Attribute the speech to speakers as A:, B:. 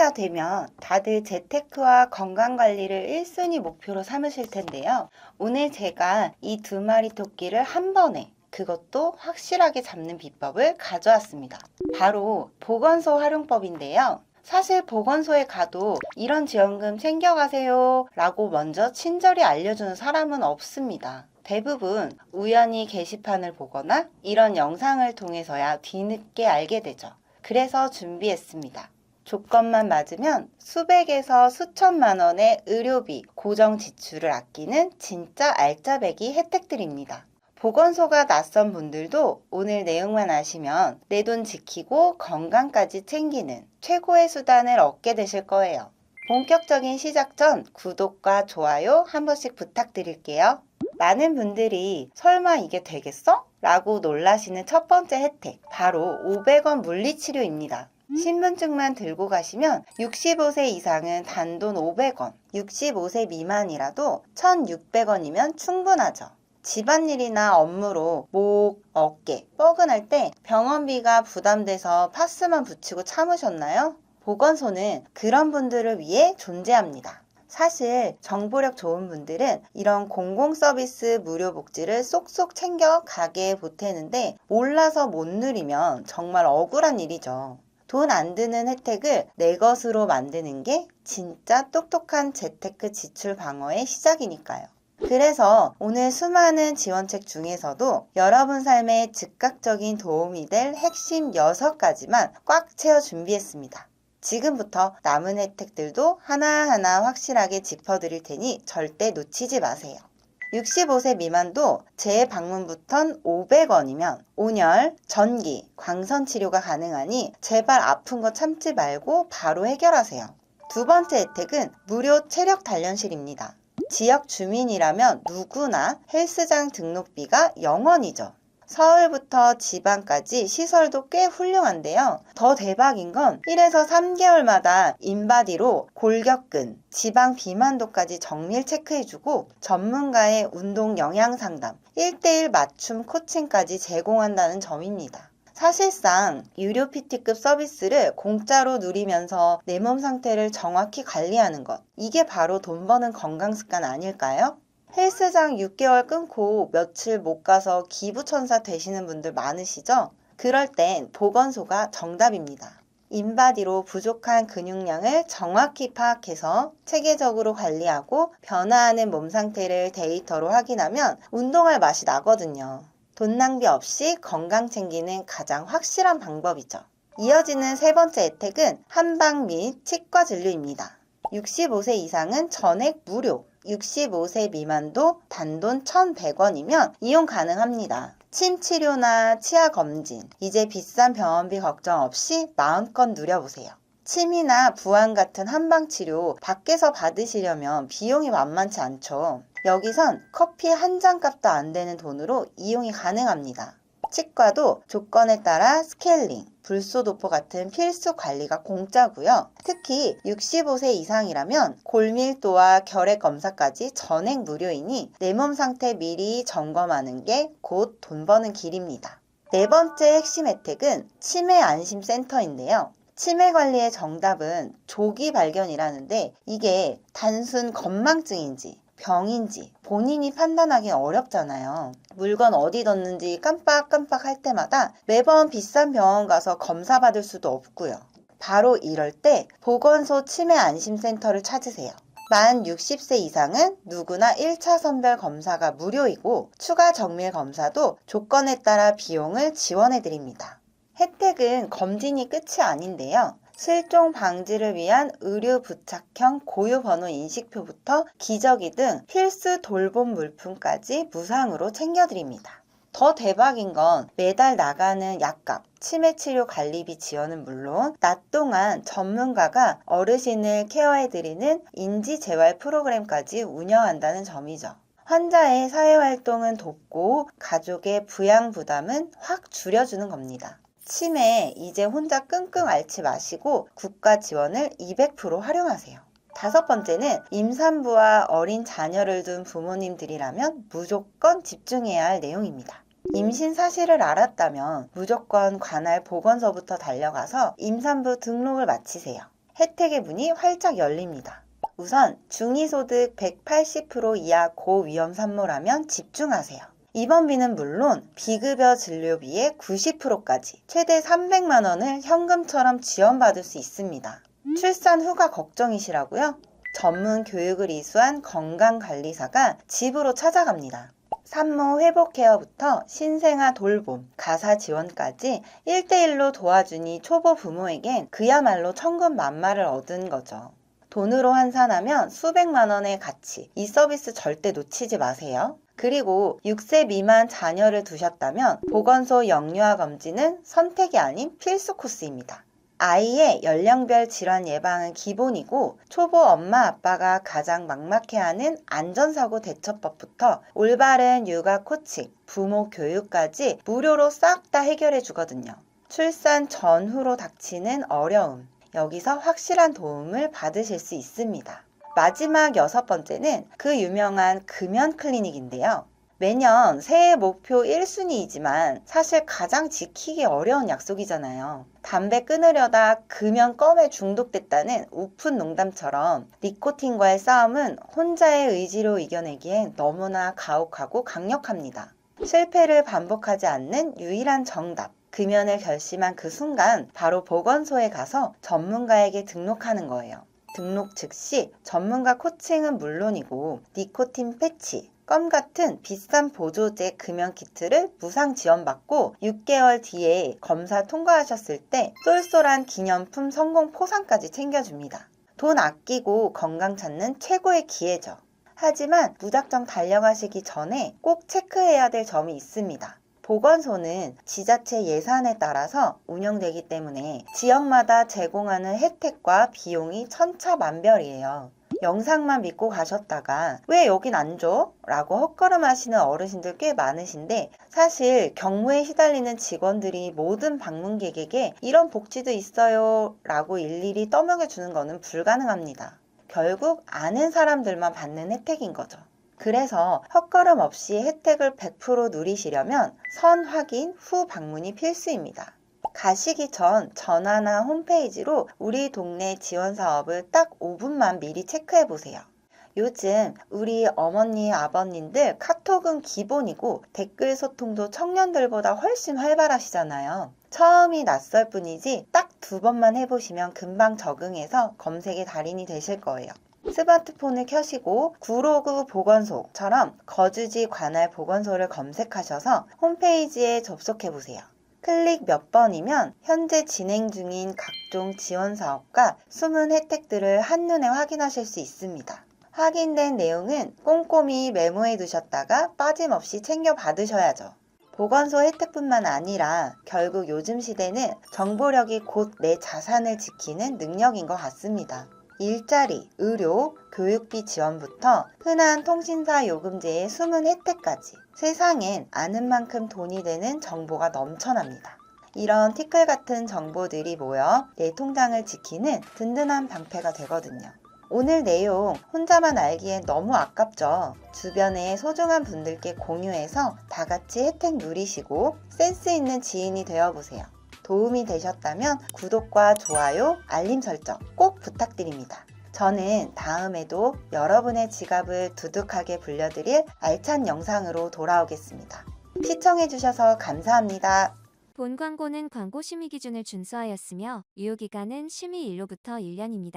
A: 새해가 되면 다들 재테크와 건강관리를 1순위 목표로 삼으실 텐데요. 오늘 제가 이 두 마리 토끼를 한 번에 그것도 확실하게 잡는 비법을 가져왔습니다. 바로 보건소 활용법인데요. 사실 보건소에 가도 이런 지원금 챙겨가세요 라고 먼저 친절히 알려주는 사람은 없습니다. 대부분 우연히 게시판을 보거나 이런 영상을 통해서야 뒤늦게 알게 되죠. 그래서 준비했습니다. 조건만 맞으면 수백에서 수천만 원의 의료비, 고정 지출을 아끼는 진짜 알짜배기 혜택들입니다. 보건소가 낯선 분들도 오늘 내용만 아시면 내 돈 지키고 건강까지 챙기는 최고의 수단을 얻게 되실 거예요. 본격적인 시작 전 구독과 좋아요 한 번씩 부탁드릴게요. 많은 분들이 설마 이게 되겠어? 라고 놀라시는 첫 번째 혜택, 바로 500원 물리치료입니다. 신분증만 들고 가시면 65세 이상은 단돈 500원, 65세 미만이라도 1,600원이면 충분하죠. 집안일이나 업무로 목, 어깨, 뻐근할 때 병원비가 부담돼서 파스만 붙이고 참으셨나요? 보건소는 그런 분들을 위해 존재합니다. 사실 정보력 좋은 분들은 이런 공공서비스 무료 복지를 쏙쏙 챙겨 가게에 보태는데 몰라서 못 누리면 정말 억울한 일이죠. 돈 안 드는 혜택을 내 것으로 만드는 게 진짜 똑똑한 재테크 지출 방어의 시작이니까요. 그래서 오늘 수많은 지원책 중에서도 여러분 삶에 즉각적인 도움이 될 핵심 6가지만 꽉 채워 준비했습니다. 지금부터 남은 혜택들도 하나하나 확실하게 짚어드릴 테니 절대 놓치지 마세요. 65세 미만도 재방문부턴 500원이면 온열, 전기, 광선 치료가 가능하니 제발 아픈 거 참지 말고 바로 해결하세요. 두 번째 혜택은 무료 체력 단련실입니다. 지역 주민이라면 누구나 헬스장 등록비가 0원이죠. 서울부터 지방까지 시설도 꽤 훌륭한데요. 더 대박인 건 1에서 3개월마다 인바디로 골격근, 지방 비만도까지 정밀 체크해주고 전문가의 운동 영양 상담, 1:1 맞춤 코칭까지 제공한다는 점입니다. 사실상 유료 PT급 서비스를 공짜로 누리면서 내 몸 상태를 정확히 관리하는 것, 이게 바로 돈 버는 건강 습관 아닐까요? 헬스장 6개월 끊고 며칠 못 가서 기부천사 되시는 분들 많으시죠? 그럴 땐 보건소가 정답입니다. 인바디로 부족한 근육량을 정확히 파악해서 체계적으로 관리하고 변화하는 몸 상태를 데이터로 확인하면 운동할 맛이 나거든요. 돈 낭비 없이 건강 챙기는 가장 확실한 방법이죠. 이어지는 세 번째 혜택은 한방 및 치과 진료입니다. 65세 이상은 전액 무료, 65세 미만도 단돈 1,100원이면 이용 가능합니다. 침 치료나 치아 검진, 이제 비싼 병원비 걱정 없이 마음껏 누려보세요. 침이나 부항 같은 한방 치료 밖에서 받으시려면 비용이 만만치 않죠. 여기선 커피 한 잔 값도 안 되는 돈으로 이용이 가능합니다. 치과도 조건에 따라 스케일링, 불소도포 같은 필수 관리가 공짜고요. 특히 65세 이상이라면 골밀도와 결핵 검사까지 전액 무료이니 내 몸 상태 미리 점검하는 게 곧 돈 버는 길입니다. 네 번째 핵심 혜택은 치매 안심센터인데요. 치매 관리의 정답은 조기 발견이라는데 이게 단순 건망증인지 병인지 본인이 판단하기 어렵잖아요. 물건 어디 뒀는지 깜빡깜빡 할 때마다 매번 비싼 병원 가서 검사 받을 수도 없고요. 바로 이럴 때 보건소 치매 안심센터를 찾으세요. 만 60세 이상은 누구나 1차 선별 검사가 무료이고 추가 정밀 검사도 조건에 따라 비용을 지원해 드립니다. 혜택은 검진이 끝이 아닌데요. 실종 방지를 위한 의료 부착형 고유번호 인식표부터 기저귀 등 필수 돌봄 물품까지 무상으로 챙겨드립니다. 더 대박인 건 매달 나가는 약값, 치매 치료 관리비 지원은 물론 낮 동안 전문가가 어르신을 케어해드리는 인지재활 프로그램까지 운영한다는 점이죠. 환자의 사회활동은 돕고 가족의 부양 부담은 확 줄여주는 겁니다. 치매 이제 혼자 끙끙 앓지 마시고 국가 지원을 200% 활용하세요. 다섯 번째는 임산부와 어린 자녀를 둔 부모님들이라면 무조건 집중해야 할 내용입니다. 임신 사실을 알았다면 무조건 관할 보건소부터 달려가서 임산부 등록을 마치세요. 혜택의 문이 활짝 열립니다. 우선 중위소득 180% 이하 고위험 산모라면 집중하세요. 입원비는 물론 비급여 진료비의 90%까지 최대 300만 원을 현금처럼 지원받을 수 있습니다. 출산 후가 걱정이시라고요? 전문 교육을 이수한 건강관리사가 집으로 찾아갑니다. 산모 회복 케어부터 신생아 돌봄, 가사 지원까지 1대1로 도와주니 초보 부모에겐 그야말로 천군만마를 얻은 거죠. 돈으로 환산하면 수백만 원의 가치, 이 서비스 절대 놓치지 마세요. 그리고 6세 미만 자녀를 두셨다면 보건소 영유아 검진은 선택이 아닌 필수 코스입니다. 아이의 연령별 질환 예방은 기본이고 초보 엄마 아빠가 가장 막막해하는 안전사고 대처법부터 올바른 육아 코칭, 부모 교육까지 무료로 싹 다 해결해 주거든요. 출산 전후로 닥치는 어려움, 여기서 확실한 도움을 받으실 수 있습니다. 마지막 6번째는 그 유명한 금연 클리닉인데요. 매년 새해 목표 1순위이지만 사실 가장 지키기 어려운 약속이잖아요. 담배 끊으려다 금연 껌에 중독됐다는 우픈 농담처럼 니코틴과의 싸움은 혼자의 의지로 이겨내기엔 너무나 가혹하고 강력합니다. 실패를 반복하지 않는 유일한 정답. 금연을 결심한 그 순간 바로 보건소에 가서 전문가에게 등록하는 거예요. 등록 즉시 전문가 코칭은 물론이고 니코틴 패치, 껌 같은 비싼 보조제 금연 키트를 무상 지원받고 6개월 뒤에 검사 통과하셨을 때 쏠쏠한 기념품 성공 포상까지 챙겨줍니다. 돈 아끼고 건강 찾는 최고의 기회죠. 하지만 무작정 달려가시기 전에 꼭 체크해야 될 점이 있습니다. 보건소는 지자체 예산에 따라서 운영되기 때문에 지역마다 제공하는 혜택과 비용이 천차만별이에요. 영상만 믿고 가셨다가 왜 여긴 안 줘? 라고 헛걸음하시는 어르신들 꽤 많으신데 사실 경무에 시달리는 직원들이 모든 방문객에게 이런 복지도 있어요 라고 일일이 떠먹여주는 것은 불가능합니다. 결국 아는 사람들만 받는 혜택인 거죠. 그래서 헛걸음 없이 혜택을 100% 누리시려면 선 확인 후 방문이 필수입니다. 가시기 전 전화나 홈페이지로 우리 동네 지원 사업을 딱 5분만 미리 체크해 보세요. 요즘 우리 어머니, 아버님들 카톡은 기본이고 댓글 소통도 청년들보다 훨씬 활발하시잖아요. 처음이 낯설 뿐이지 딱 2번만 해보시면 금방 적응해서 검색의 달인이 되실 거예요. 스마트폰을 켜시고 구로구 보건소처럼 거주지 관할 보건소를 검색하셔서 홈페이지에 접속해보세요. 클릭 몇 번이면 현재 진행 중인 각종 지원 사업과 숨은 혜택들을 한눈에 확인하실 수 있습니다. 확인된 내용은 꼼꼼히 메모해 두셨다가 빠짐없이 챙겨 받으셔야죠. 보건소 혜택뿐만 아니라 결국 요즘 시대는 정보력이 곧 내 자산을 지키는 능력인 것 같습니다. 일자리, 의료, 교육비 지원부터 흔한 통신사 요금제의 숨은 혜택까지 세상엔 아는 만큼 돈이 되는 정보가 넘쳐납니다. 이런 티끌 같은 정보들이 모여 내 통장을 지키는 든든한 방패가 되거든요. 오늘 내용 혼자만 알기엔 너무 아깝죠? 주변에 소중한 분들께 공유해서 다 같이 혜택 누리시고 센스 있는 지인이 되어보세요. 도움이 되셨다면 구독과 좋아요, 알림 설정 꼭 부탁드립니다. 저는 다음에도 여러분의 지갑을 두둑하게 불려드릴 알찬 영상으로 돌아오겠습니다. 시청해주셔서 감사합니다.
B: 본 광고는 광고 심의 기준을 준수하였으며 유효기간은 심의 일로부터 1년입니다.